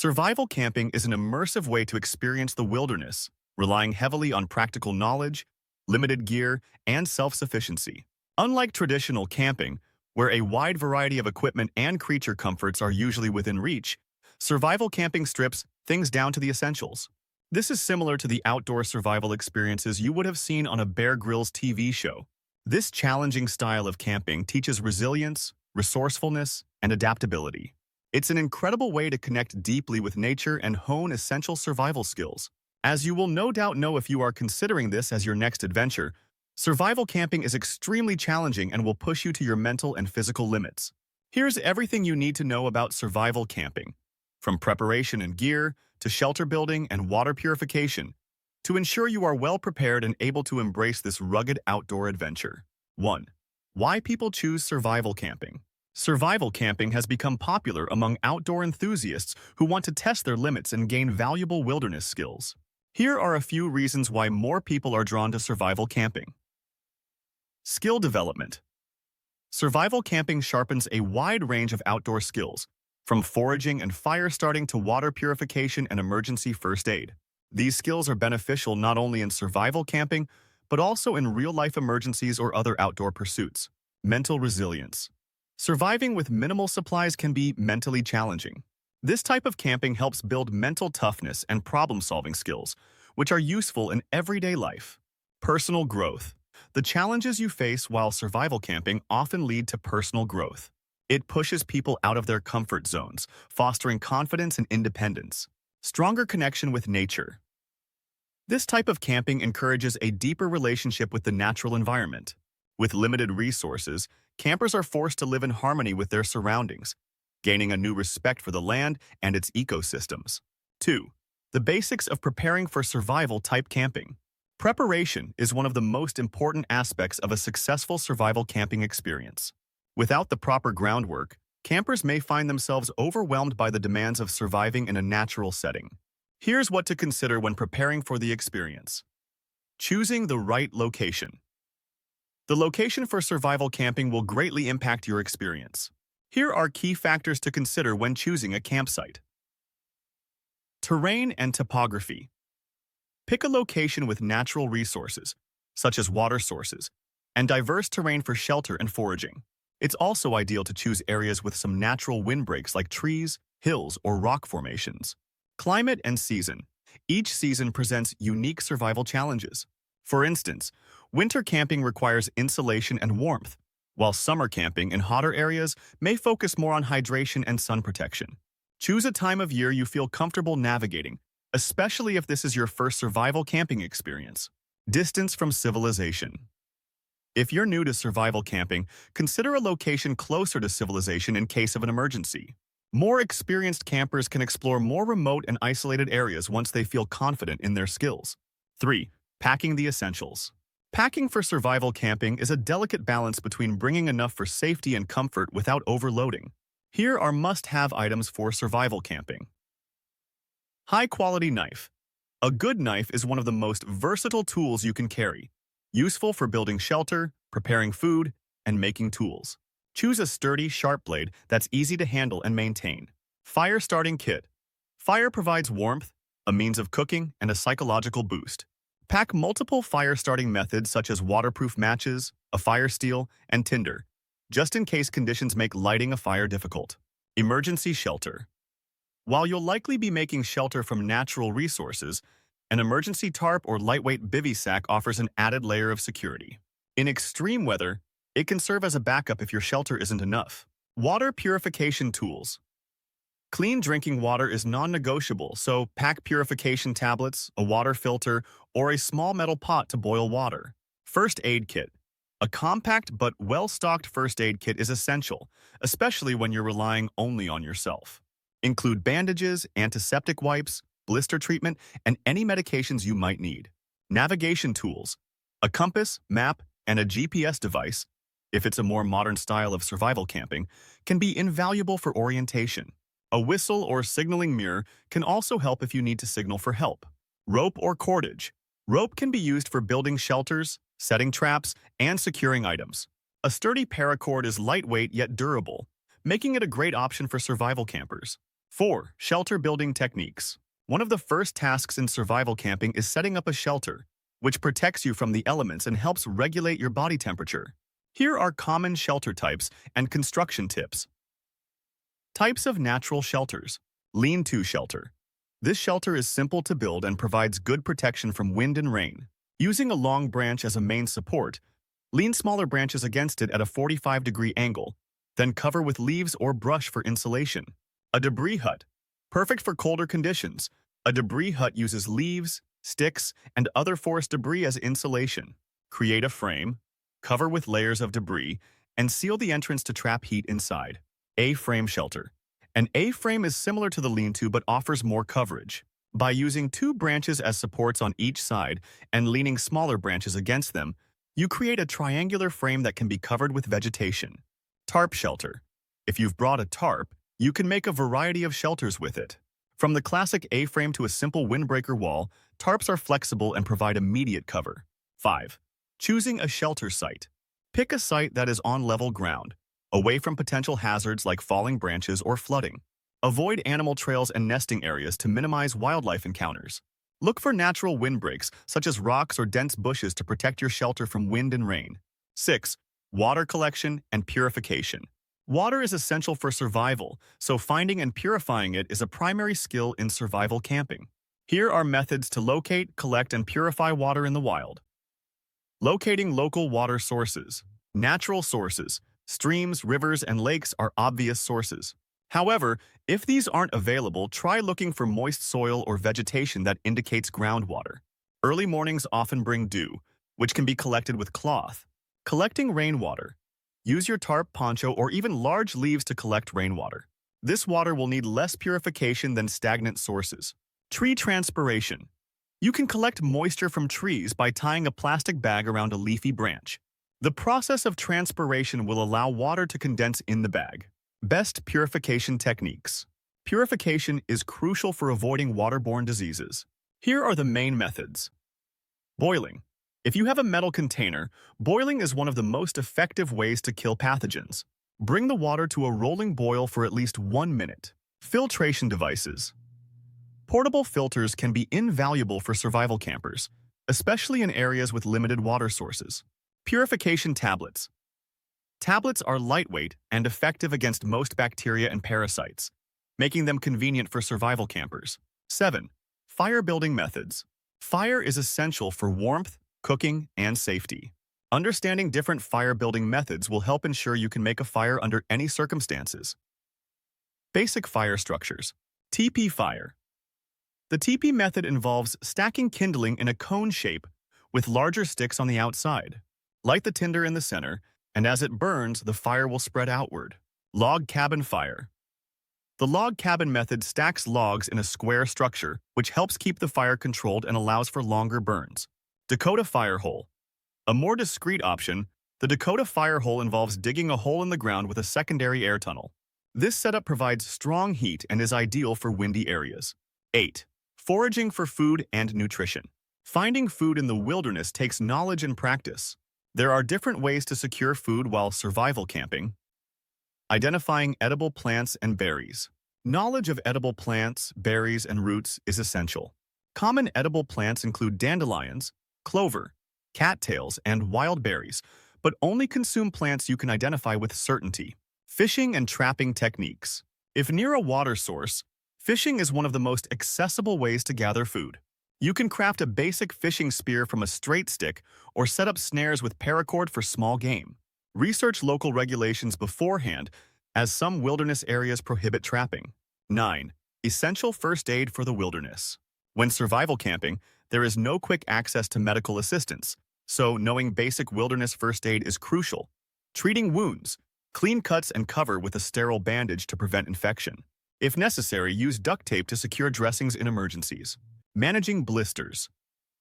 Survival camping is an immersive way to experience the wilderness, relying heavily on practical knowledge, limited gear, and self-sufficiency. Unlike traditional camping, where a wide variety of equipment and creature comforts are usually within reach, survival camping strips things down to the essentials. This is similar to the outdoor survival experiences you would have seen on a Bear Grylls TV show. This challenging style of camping teaches resilience, resourcefulness, and adaptability. It's an incredible way to connect deeply with nature and hone essential survival skills. As you will no doubt know if you are considering this as your next adventure, survival camping is extremely challenging and will push you to your mental and physical limits. Here's everything you need to know about survival camping, from preparation and gear to shelter building and water purification, to ensure you are well prepared and able to embrace this rugged outdoor adventure. 1. Why people choose survival camping. Survival camping has become popular among outdoor enthusiasts who want to test their limits and gain valuable wilderness skills. Here are a few reasons why more people are drawn to survival camping. Skill development. Survival camping sharpens a wide range of outdoor skills, from foraging and fire starting to water purification and emergency first aid. These skills are beneficial not only in survival camping, but also in real-life emergencies or other outdoor pursuits. Mental resilience. Surviving with minimal supplies can be mentally challenging. This type of camping helps build mental toughness and problem-solving skills, which are useful in everyday life. Personal growth. The challenges you face while survival camping often lead to personal growth. It pushes people out of their comfort zones, fostering confidence and independence. Stronger connection with nature. This type of camping encourages a deeper relationship with the natural environment. With limited resources, campers are forced to live in harmony with their surroundings, gaining a new respect for the land and its ecosystems. 2. The basics of preparing for survival-type camping. Preparation is one of the most important aspects of a successful survival camping experience. Without the proper groundwork, campers may find themselves overwhelmed by the demands of surviving in a natural setting. Here's what to consider when preparing for the experience. Choosing the right location. The location for survival camping will greatly impact your experience. Here are key factors to consider when choosing a campsite. Terrain and topography. Pick a location with natural resources, such as water sources, and diverse terrain for shelter and foraging. It's also ideal to choose areas with some natural windbreaks like trees, hills, or rock formations. Climate and season. Each season presents unique survival challenges. For instance, winter camping requires insulation and warmth, while summer camping in hotter areas may focus more on hydration and sun protection. Choose a time of year you feel comfortable navigating, especially if this is your first survival camping experience. Distance from civilization. If you're new to survival camping, consider a location closer to civilization in case of an emergency. More experienced campers can explore more remote and isolated areas once they feel confident in their skills. 3. Packing the essentials. Packing for survival camping is a delicate balance between bringing enough for safety and comfort without overloading. Here are must-have items for survival camping. High-quality knife. A good knife is one of the most versatile tools you can carry, useful for building shelter, preparing food, and making tools. Choose a sturdy, sharp blade that's easy to handle and maintain. Fire starting kit. Fire provides warmth, a means of cooking, and a psychological boost. Pack multiple fire-starting methods such as waterproof matches, a fire steel, and tinder, just in case conditions make lighting a fire difficult. Emergency shelter. While you'll likely be making shelter from natural resources, an emergency tarp or lightweight bivy sack offers an added layer of security. In extreme weather, it can serve as a backup if your shelter isn't enough. Water purification tools. Clean drinking water is non-negotiable, so pack purification tablets, a water filter, or a small metal pot to boil water. First aid kit. A compact but well-stocked first aid kit is essential, especially when you're relying only on yourself. Include bandages, antiseptic wipes, blister treatment, and any medications you might need. Navigation tools. A compass, map, and a GPS device, if it's a more modern style of survival camping, can be invaluable for orientation. A whistle or signaling mirror can also help if you need to signal for help. Rope or cordage. Rope can be used for building shelters, setting traps, and securing items. A sturdy paracord is lightweight yet durable, making it a great option for survival campers. 4. Shelter building techniques. One of the first tasks in survival camping is setting up a shelter, which protects you from the elements and helps regulate your body temperature. Here are common shelter types and construction tips. Types of natural shelters. Lean-to shelter. This shelter is simple to build and provides good protection from wind and rain. Using a long branch as a main support, lean smaller branches against it at a 45-degree angle, then cover with leaves or brush for insulation. A debris hut. Perfect for colder conditions. A debris hut uses leaves, sticks, and other forest debris as insulation. Create a frame, cover with layers of debris, and seal the entrance to trap heat inside. A-frame shelter. An A-frame is similar to the lean-to but offers more coverage. By using 2 branches as supports on each side and leaning smaller branches against them, you create a triangular frame that can be covered with vegetation. Tarp shelter. If you've brought a tarp, you can make a variety of shelters with it. From the classic A-frame to a simple windbreaker wall, tarps are flexible and provide immediate cover. 5. Choosing a shelter site. Pick a site that is on level ground, away from potential hazards like falling branches or flooding. Avoid animal trails and nesting areas to minimize wildlife encounters. Look for natural windbreaks, such as rocks or dense bushes, to protect your shelter from wind and rain. 6. Water collection and purification. Water is essential for survival, so finding and purifying it is a primary skill in survival camping. Here are methods to locate, collect, and purify water in the wild. Locating local water sources. Natural sources. Streams, rivers, and lakes are obvious sources. However, if these aren't available, try looking for moist soil or vegetation that indicates groundwater. Early mornings often bring dew, which can be collected with cloth. Collecting rainwater. Use your tarp, poncho, or even large leaves to collect rainwater. This water will need less purification than stagnant sources. Tree transpiration. You can collect moisture from trees by tying a plastic bag around a leafy branch. The process of transpiration will allow water to condense in the bag. Best purification techniques. Purification is crucial for avoiding waterborne diseases. Here are the main methods. Boiling. If you have a metal container, boiling is one of the most effective ways to kill pathogens. Bring the water to a rolling boil for at least 1 minute. Filtration devices. Portable filters can be invaluable for survival campers, especially in areas with limited water sources. Purification tablets. Tablets are lightweight and effective against most bacteria and parasites, making them convenient for survival campers. 7. Fire building methods. Fire is essential for warmth, cooking, and safety. Understanding different fire building methods will help ensure you can make a fire under any circumstances. Basic fire structures. TP fire. The TP method involves stacking kindling in a cone shape with larger sticks on the outside. Light the tinder in the center, and as it burns, the fire will spread outward. Log cabin fire. The log cabin method stacks logs in a square structure, which helps keep the fire controlled and allows for longer burns. Dakota fire hole. A more discreet option, the Dakota fire hole involves digging a hole in the ground with a secondary air tunnel. This setup provides strong heat and is ideal for windy areas. 8. Foraging for food and nutrition. Finding food in the wilderness takes knowledge and practice. There are different ways to secure food while survival camping. Identifying edible plants and berries. Knowledge of edible plants, berries, and roots is essential. Common edible plants include dandelions, clover, cattails, and wild berries, but only consume plants you can identify with certainty. Fishing and trapping techniques. If near a water source, fishing is one of the most accessible ways to gather food. You can craft a basic fishing spear from a straight stick or set up snares with paracord for small game. Research local regulations beforehand, as some wilderness areas prohibit trapping. 9. Essential first aid for the wilderness. When survival camping, there is no quick access to medical assistance, so knowing basic wilderness first aid is crucial. Treating wounds. Clean cuts and cover with a sterile bandage to prevent infection. If necessary, use duct tape to secure dressings in emergencies. Managing blisters.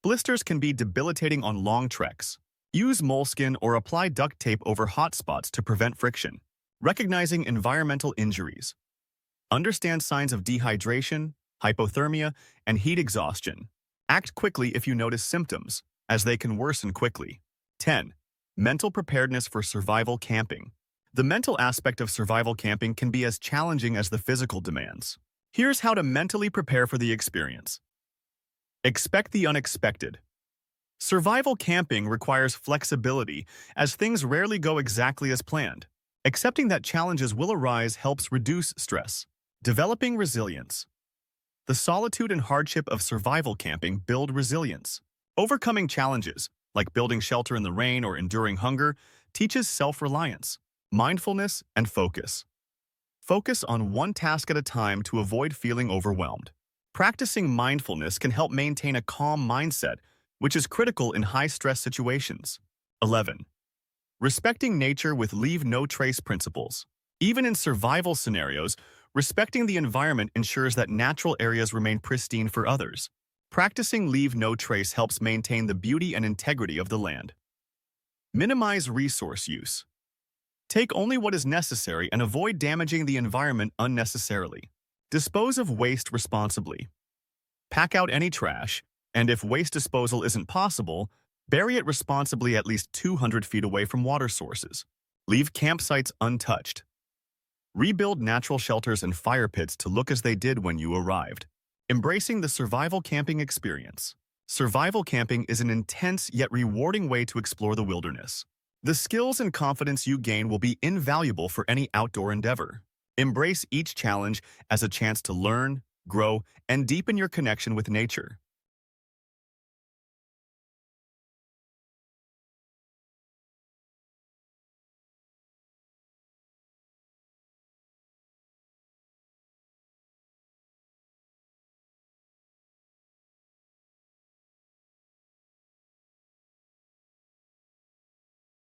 Blisters can be debilitating on long treks. Use moleskin or apply duct tape over hot spots to prevent friction. Recognizing environmental injuries. Understand signs of dehydration, hypothermia, and heat exhaustion. Act quickly if you notice symptoms, as they can worsen quickly. 10. Mental preparedness for survival camping. The mental aspect of survival camping can be as challenging as the physical demands. Here's how to mentally prepare for the experience. Expect the unexpected. Survival camping requires flexibility, as things rarely go exactly as planned. Accepting that challenges will arise helps reduce stress. Developing resilience. The solitude and hardship of survival camping build resilience. Overcoming challenges, like building shelter in the rain or enduring hunger, teaches self-reliance, mindfulness, and focus. Focus on one task at a time to avoid feeling overwhelmed. Practicing mindfulness can help maintain a calm mindset, which is critical in high-stress situations. 11. Respecting nature with leave-no-trace principles. Even in survival scenarios, respecting the environment ensures that natural areas remain pristine for others. Practicing leave-no-trace helps maintain the beauty and integrity of the land. Minimize resource use. Take only what is necessary and avoid damaging the environment unnecessarily. Dispose of waste responsibly. Pack out any trash, and if waste disposal isn't possible, bury it responsibly at least 200 feet away from water sources. Leave campsites untouched. Rebuild natural shelters and fire pits to look as they did when you arrived. Embracing the survival camping experience. Survival camping is an intense yet rewarding way to explore the wilderness. The skills and confidence you gain will be invaluable for any outdoor endeavor. Embrace each challenge as a chance to learn, grow, and deepen your connection with nature.